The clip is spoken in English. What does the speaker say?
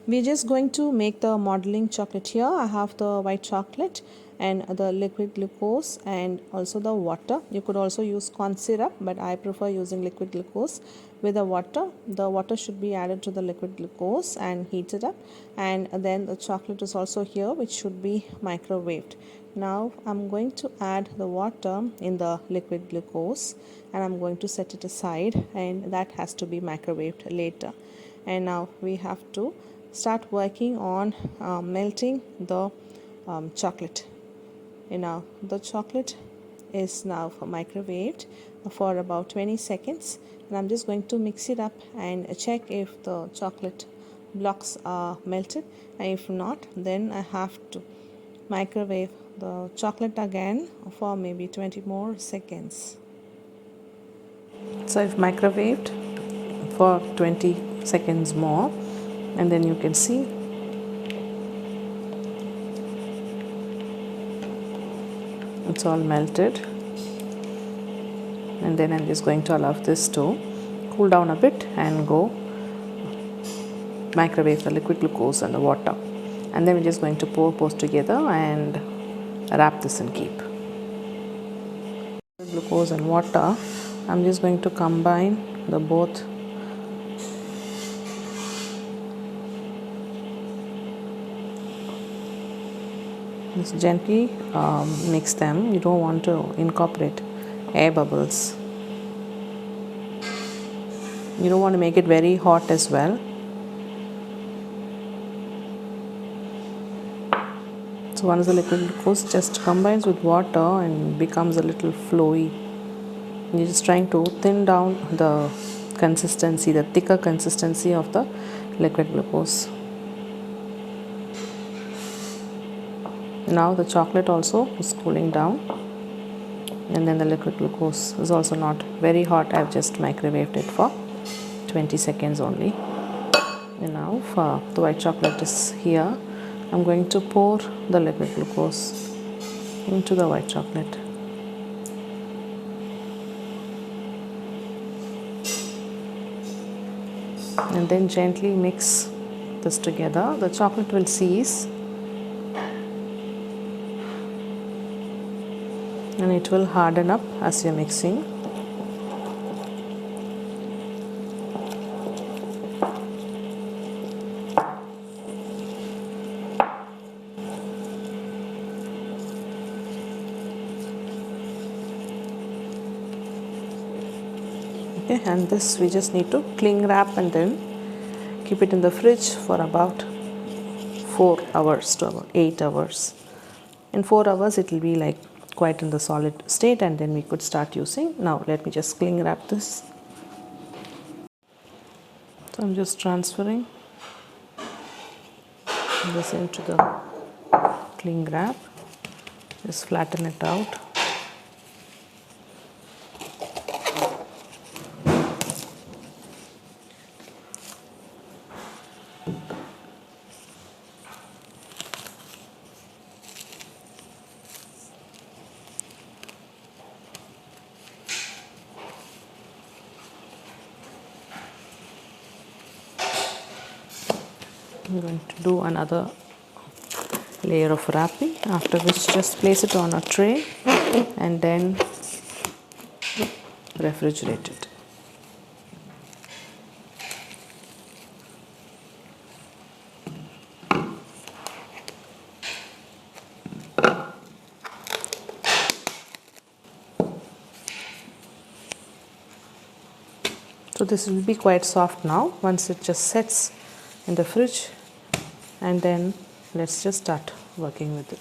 We're just going to make the modeling chocolate here. I have the white chocolate and the liquid glucose and also the water. You could also use corn syrup, but I prefer using liquid glucose with the water. The water should be added to the liquid glucose and heated up, and then the chocolate is also here, which should be microwaved. Now I'm going to add the water in the liquid glucose and I'm going to set it aside, and that has to be microwaved later. And now we have to start working on melting the chocolate. And now the chocolate is now microwaved for about 20 seconds, and I'm just going to mix it up and check if the chocolate blocks are melted, and if not, then I have to microwave the chocolate again for maybe 20 more seconds. So I've microwaved for 20 seconds more, and then you can see it's all melted. And then I'm just going to allow this to cool down a bit and go microwave the liquid glucose and the water, and then we're just going to pour both together and wrap this and keep. Glucose and water, I'm just going to combine the both. Just gently mix them. You don't want to incorporate air bubbles. You don't want to make it very hot as well. So once the liquid glucose just combines with water and becomes a little flowy, you're just trying to thin down the consistency, the thicker consistency of the liquid glucose. Now the chocolate also is cooling down, and then the liquid glucose is also not very hot. I've just microwaved it for 20 seconds only. And now for the white chocolate is here, I'm going to pour the liquid glucose into the white chocolate. And then gently mix this together. The chocolate will seize and it will harden up as you're mixing. Okay, and this we just need to cling wrap and then keep it in the fridge for about 4 hours to about 8 hours. In 4 hours it will be like quite in the solid state, and then we could start using. Now let me just cling wrap this. So I'm just transferring this into the cling wrap. Just flatten it out. I'm going to do another layer of wrapping, after which just place it on a tray and then refrigerate it. So this will be quite soft now once it just sets in the fridge, and then let's just start working with it.